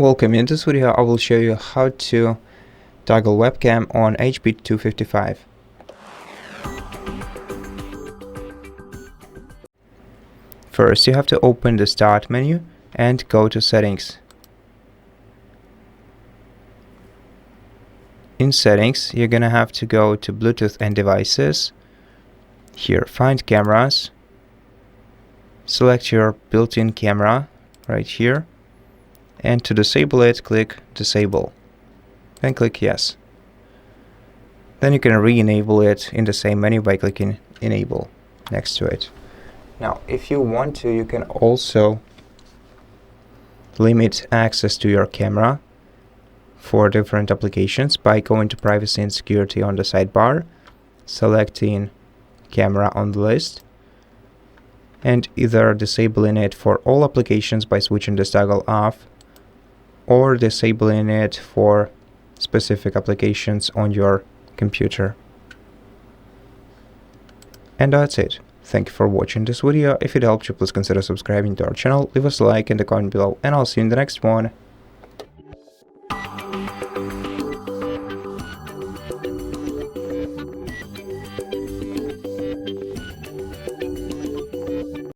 Welcome. In this video I will show you how to toggle webcam on HP 255. First you have to open the start menu and go to settings. In settings you're gonna have to go to Bluetooth and devices. Here find cameras, select your built-in camera right here, and to disable it, click disable, then click yes. Then you can re-enable it in the same menu by clicking enable next to it. Now if you want to, you can also limit access to your camera for different applications by going to privacy and security on the sidebar, selecting camera on the list, and either disabling it for all applications by switching this toggle off, or disabling it for specific applications on your computer. And that's it. Thank you for watching this video. If it helped you, please consider subscribing to our channel, leave us a like in the comment below, and I'll see you in the next one.